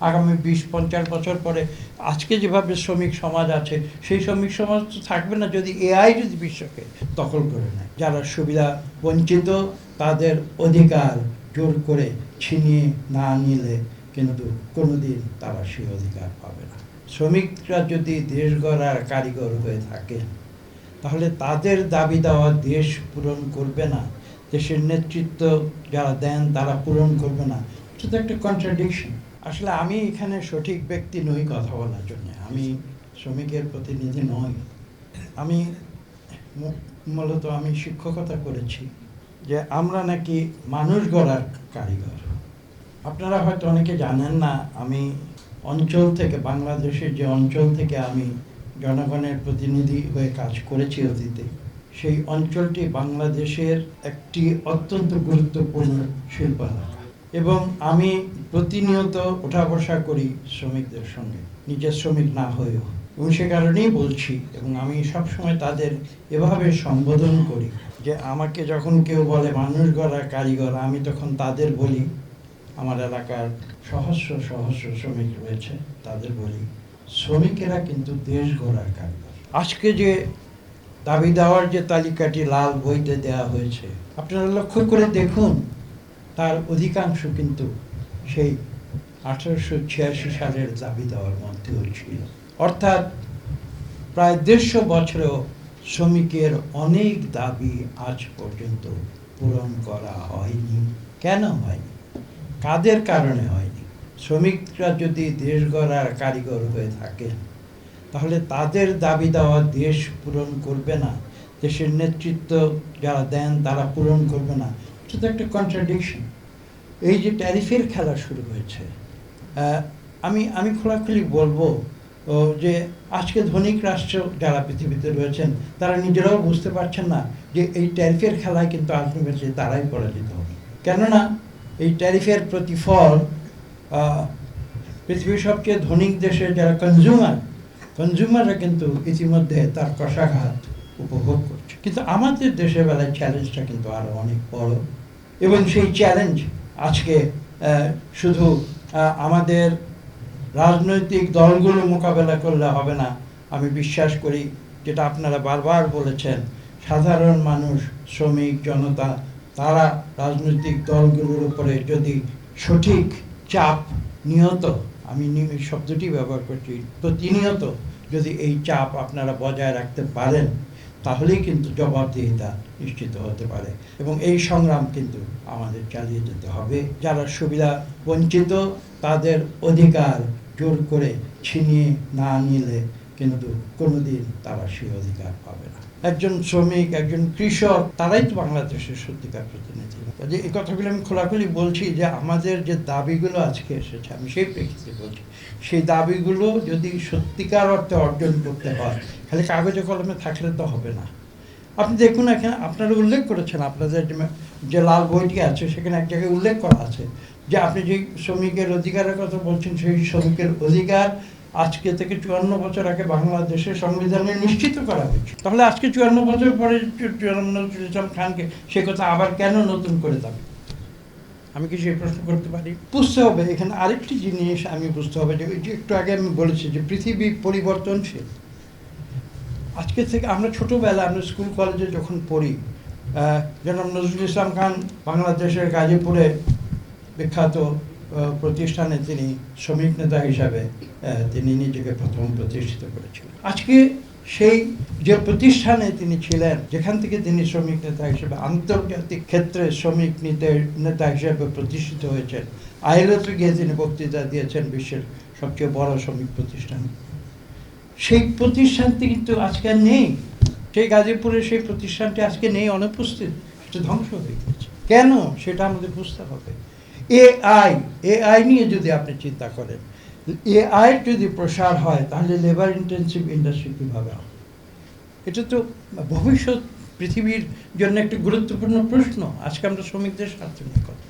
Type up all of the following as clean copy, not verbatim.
আগামী 20-50 বছর পরে আজকে যেভাবে শ্রমিক সমাজ আছে সেই শ্রমিক সমাজ তো থাকবে না যদি এআই যদি বিশ্বকে দখল করে নেয়। যারা সুবিধা বঞ্চিত তাদের অধিকার জোর করে ছিনিয়ে না নিলে কিন্তু কোনোদিন তারা সেই অধিকার পাবে না। শ্রমিকরা যদি দেশ গড়ার কারিগর হয়ে থাকে তাহলে তাদের দাবি দেওয়া দেশ পূরণ করবে না, দেশের নেতৃত্ব যারা দেন তারা পূরণ করবে না। এটা তো একটা কন্ট্রাডিকশন। আসলে আমি এখানে সঠিক ব্যক্তি নই কথা বলার জন্য। আমি শ্রমিকের প্রতিনিধি নই। আমি মূলত আমি শিক্ষকতা করেছি যে আমরা নাকি মানুষ গড়ার কারিগর। আপনারা হয়তো অনেকে জানেন না, আমি অঞ্চল থেকে, বাংলাদেশের যে অঞ্চল থেকে আমি জনগণের প্রতিনিধি হয়ে কাজ করেছি অতীতে, সেই অঞ্চলটি বাংলাদেশের একটি অত্যন্ত গুরুত্বপূর্ণ শিল্প এলাকা এবং আমি প্রতিনিয়ত ওঠা বসা করি শ্রমিকদের সঙ্গে, নিজের শ্রমিক না হয়েও। এবং সে কারণেই বলছি, এবং আমি সবসময় তাদের এভাবে সম্বোধন করি যে আমাকে যখন কেউ বলে মানুষ গড়ার কারিগর, আমি তখন তাদের বলি, আমার এলাকার সহস্র সহস্র শ্রমিক রয়েছে, তাদের বলি শ্রমিকেরা কিন্তু দেশ গড়ার কারিগর। আজকে যে দাবি দেওয়ার যে তালিকাটি লাল বইতে দেওয়া হয়েছে, আপনারা লক্ষ্য করে দেখুন, তার অধিকাংশ কিন্তু সেই 1886 সালের দাবি দেওয়ার মধ্যেও ছিল। অর্থাৎ প্রায় 150 বছরেও শ্রমিকের অনেক দাবি আজ পর্যন্ত পূরণ করা হয়নি। কেন হয়নি? কাদের কারণে হয়নি? শ্রমিকরা যদি দেশ গড়ার কারিগর হয়ে থাকেন তাহলে তাদের দাবি দেওয়া দেশ পূরণ করবে না, দেশের নেতৃত্ব যারা দেন তারা পূরণ করবে না। এটা তো একটা কন্ট্রাডিকশন। এই যে ট্যারিফের খেলা শুরু হয়েছে, আমি খোলাখুলি বলবো যে আজকে ধনিক রাষ্ট্র যারা পৃথিবীতে রয়েছেন তারা নিজেরাও বুঝতে পারছেন না যে এই ট্যারিফের খেলায় কিন্তু আলটিমেটলি তারাই পরাজিত হবে। কেননা এই ট্যারিফের প্রতিফল পৃথিবীর সবচেয়ে ধনিক দেশের যারা কনজিউমাররা কিন্তু ইতিমধ্যে তার কষাঘাত উপভোগ করছে। কিন্তু আমাদের দেশের বেলায় চ্যালেঞ্জটা কিন্তু আরও অনেক বড়, এবং সেই চ্যালেঞ্জ আজকে শুধু আমাদের রাজনৈতিক দলগুলো মোকাবেলা করলে হবে না। আমি বিশ্বাস করি, যেটা আপনারা বারবার বলেছেন, সাধারণ মানুষ, শ্রমিক জনতা, তারা রাজনৈতিক দলগুলোর উপরে যদি সঠিক চাপ নিয়ত, আমি শব্দটি ব্যবহার করছি, প্রতিনিয়ত যদি এই চাপ আপনারা বজায় রাখতে পারেন তাহলেই কিন্তু জবাবদিহিতা নিশ্চিত হতে পারে। এবং এই সংগ্রাম কিন্তু আমাদের চালিয়ে যেতে হবে। যারা সুবিধা বঞ্চিত তাদের অধিকার জোর করে ছিনিয়ে না নিলে কিন্তু কোনোদিন তারা সেই অধিকার পাবে না। একজন শ্রমিক, একজন কৃষক, তারাই তো বাংলাদেশের সত্যিকার প্রতিনিধি। যে এই কথাগুলো আমি খোলাখুলি বলছি যে আমাদের যে দাবিগুলো আজকে এসেছে, আমি সেই প্রেক্ষিতে বলছি, সেই দাবিগুলো যদি সত্যিকার অর্থে অর্জন করতে হয়, খালি কাগজে কলমে থাকলে তো হবে না। আপনি দেখুন, এখানে আপনারা উল্লেখ করেছেন, আপনাদের যে লাল বইটি আছে সেখানে এক জায়গায় উল্লেখ করা আছে যে আপনি যে শ্রমিকের অধিকারের কথা বলছেন, সেই শ্রমিকের অধিকার আজকে থেকে 54 বছর আগে বাংলাদেশের সংবিধানে নিশ্চিত করা হয়েছে। তাহলে আজকে 54 বছর পরে নজরুল ইসলাম খানকে সে কথা আবার কেন নতুন করে দাবি? আমি কি সেই প্রশ্ন করতে পারি? বুঝতে হবে এখানে আরেকটি জিনিস, আমি বুঝতে হবে যে একটু আগে আমি বলেছি যে পৃথিবী পরিবর্তনশীল। আজকে থেকে আমরা ছোটোবেলা, আমরা স্কুল কলেজে যখন পড়ি, জনাব নজরুল ইসলাম খান বাংলাদেশের গাজীপুরে বিখ্যাত প্রতিষ্ঠানে তিনি শ্রমিক নেতা হিসাবে তিনি নিজেকে প্রথম প্রতিষ্ঠিত করেছিলেন। আজকে সেই যে প্রতিষ্ঠানে তিনি ছিলেন, যেখান থেকে তিনি শ্রমিক নেতা হিসেবে আন্তর্জাতিক ক্ষেত্রে শ্রমিক নেতা হিসেবে প্রতিষ্ঠিত হয়েছেন, আইএলওতে গিয়ে তিনি বক্তৃতা দিয়েছেন বিশ্বের সবচেয়ে বড় শ্রমিক প্রতিষ্ঠান, সেই প্রতিষ্ঠানটি কিন্তু আজকে নেই। সেই গাজীপুরের সেই প্রতিষ্ঠানটি আজকে নেই, অনুপস্থিত, সেটা ধ্বংস হয়ে গেছে। কেন? সেটা আমাদের বুঝতে হবে। এআই নিয়ে যদি আপনি চিন্তা করেন, এআই যদি প্রসার হয় তাহলে লেবার ইন্টেন্সিভ ইন্ডাস্ট্রি কীভাবে হবে? এটা তো ভবিষ্যৎ পৃথিবীর জন্য একটি গুরুত্বপূর্ণ প্রশ্ন। আজকে আমরা শ্রমিকদের স্বার্থ নিয়ে কথা।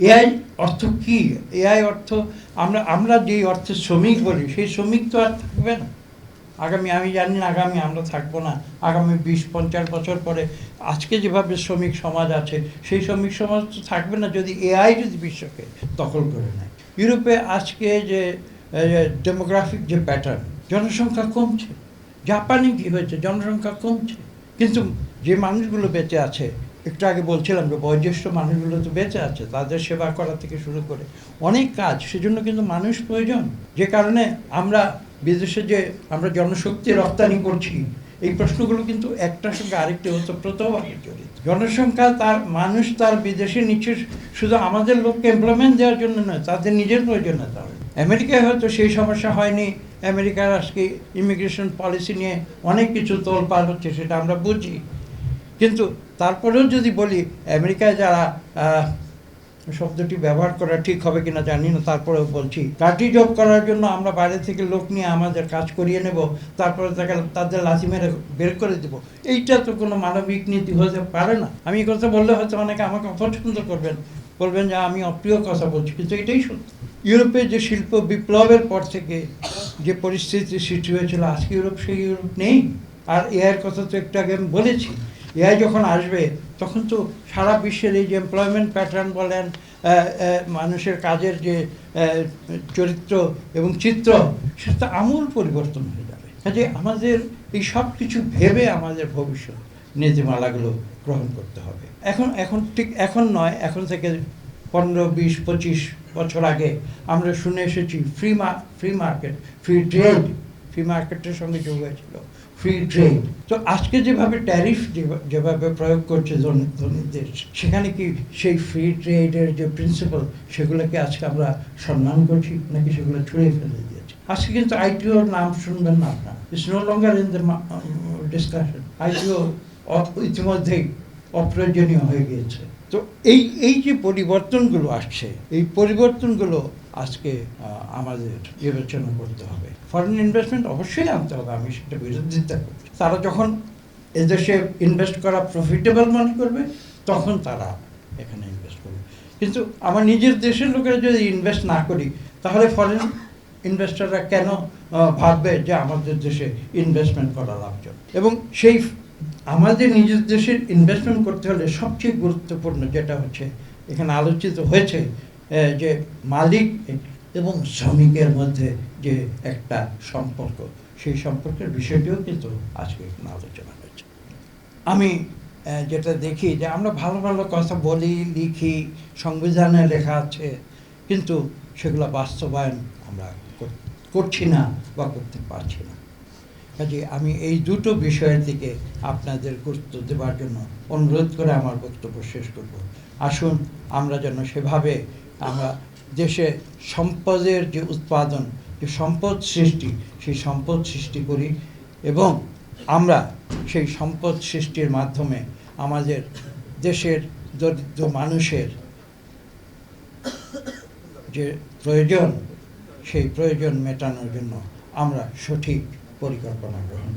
এআই অর্থ কি? এআই অর্থ আমরা যেই অর্থে শ্রমিক বলি, সেই শ্রমিক তো আর থাকবে না আগামী, আমি জানি না আগামী আমরা থাকবো না। আগামী 20-50 বছর পরে আজকে যেভাবে শ্রমিক সমাজ আছে সেই শ্রমিক সমাজ তো থাকবে না যদি এআই যদি বিশ্বকে দখল করে নেয়। ইউরোপে আজকে যে ডেমোগ্রাফিক যে প্যাটার্ন, জনসংখ্যা কমছে। জাপানে কি হয়েছে, জনসংখ্যা কমছে, কিন্তু যে মানুষগুলো বেঁচে আছে, একটু আগে বলছিলাম যে বয়োজ্যেষ্ঠ মানুষগুলো তো বেঁচে আছে, তাদের সেবা করা থেকে শুরু করে অনেক কাজ, সেজন্য কিন্তু মানুষ প্রয়োজন। যে কারণে আমরা বিদেশে যে আমরা জনশক্তি রপ্তানি করছি, এই প্রশ্নগুলো কিন্তু একটার সঙ্গে আরেকটি ওতপ্রোতভাবে জড়িত। জনসংখ্যা তার মানুষ তার বিদেশে নিচ্ছে শুধু আমাদের লোককে এমপ্লয়মেন্ট দেওয়ার জন্য নয়, তাদের নিজের প্রয়োজনীয়তা। আমেরিকায় হয়তো সেই সমস্যা হয়নি, আমেরিকার আজকে ইমিগ্রেশন পলিসি নিয়ে অনেক কিছু তোলপাড় হচ্ছে, সেটা আমরা বুঝি। কিন্তু তারপরেও যদি বলি, আমেরিকায় যারা শব্দটি ব্যবহার করা ঠিক হবে কিনা জানি না, তারপরেও বলছি, কাঠি জব করার জন্য আমরা বাইরে থেকে লোক নিয়ে আমাদের কাজ করিয়ে নেব, তারপরে তাদের লাথি মেরে বের করে দেবো, এইটা তো কোনো মানবিক নীতি হতে পারে না। আমি এই কথা বললে হয়তো অনেকে আমাকে অপছন্দ করবেন, বলবেন যে আমি অপ্রিয় কথা বলছি, কিন্তু এটাই সত্যি। ইউরোপে যে শিল্প বিপ্লবের পর থেকে যে পরিস্থিতি সৃষ্টি হয়েছিল, আজকে ইউরোপ সেই ইউরোপ নেই। আর এআইয়ের কথা তো একটু আগে আমি বলেছি, এআই যখন আসবে তখন তো সারা বিশ্বের এই যে এমপ্লয়মেন্ট প্যাটার্ন বলেন, মানুষের কাজের যে চরিত্র এবং চিত্র, সেটা আমূল পরিবর্তন হয়ে যাবে। কাজে আমাদের এই সব কিছু ভেবে আমাদের ভবিষ্যৎ নীতিমালাগুলো গ্রহণ করতে হবে। এখন ঠিক এখন নয়, এখন থেকে 15, 20, 25 বছর আগে আমরা শুনে এসেছি free market, free trade, free মার্কেটের সঙ্গে যোগ হয়েছিল ফ্রি ট্রেড। তো আজকে যেভাবে ট্যারিফ যেভাবে প্রয়োগ করছে ধনী দেশ, সেখানে কি সেই ফ্রি ট্রেডের যে প্রিন্সিপাল, সেগুলোকে আজকে আমরা সম্মান করছি নাকি সেগুলো ছুঁড়ে ফেলে দিয়েছি? আজকে কিন্তু আইটিওর নাম শুনবেন না আপনারা, it's no longer in the discussion. আইটিও ইতিমধ্যেই অপ্রয়োজনীয় হয়ে গিয়েছে। তো এই যে পরিবর্তনগুলো আসছে, এই পরিবর্তনগুলো আজকে আমাদের বিবেচনা করতে হবে। ফরেন ইনভেস্টমেন্ট অবশ্যই আনতে হবে, আমি সেটা বিরোধিতা করছি। তারা যখন এদেশে ইনভেস্ট করা প্রফিটেবল মনে করবে, তখন তারা এখানে ইনভেস্ট করবে। কিন্তু আমার নিজের দেশের লোকেরা যদি ইনভেস্ট না করি, তাহলে ফরেন ইনভেস্টররা কেন ভাববে যে আমাদের দেশে ইনভেস্টমেন্ট করা লাভজনক? এবং সেই আমাদের নিজের দেশের ইনভেস্টমেন্ট করতে হলে সবচেয়ে গুরুত্বপূর্ণ যেটা হচ্ছে, এখানে আলোচিত হয়েছে যে মালিক এবং শ্রমিকের মধ্যে যে একটা সম্পর্ক, সেই সম্পর্কের বিষয়টিও কিন্তু আজকে এখানে আলোচনা হয়েছে। আমি যেটা দেখি যে আমরা ভালো ভালো কথা বলি, লিখি, সংবিধানে লেখা আছে, কিন্তু সেগুলো বাস্তবায়ন আমরা করছি না বা করতে পারছি না। কাজে আমি এই দুটো বিষয়ের দিকে আপনাদের গুরুত্ব দেওয়ার জন্য অনুরোধ করে আমার বক্তব্য শেষ করব। আসুন আমরা যেন সেভাবে আমরা দেশে সম্পদের যে উৎপাদন, যে সম্পদ সৃষ্টি, সেই সম্পদ সৃষ্টি করি, এবং আমরা সেই সম্পদ সৃষ্টির মাধ্যমে আমাদের দেশের দরিদ্র মানুষের যে প্রয়োজন, সেই প্রয়োজন মেটানোর জন্য আমরা সঠিক পরিকল্পনা গ্রহণ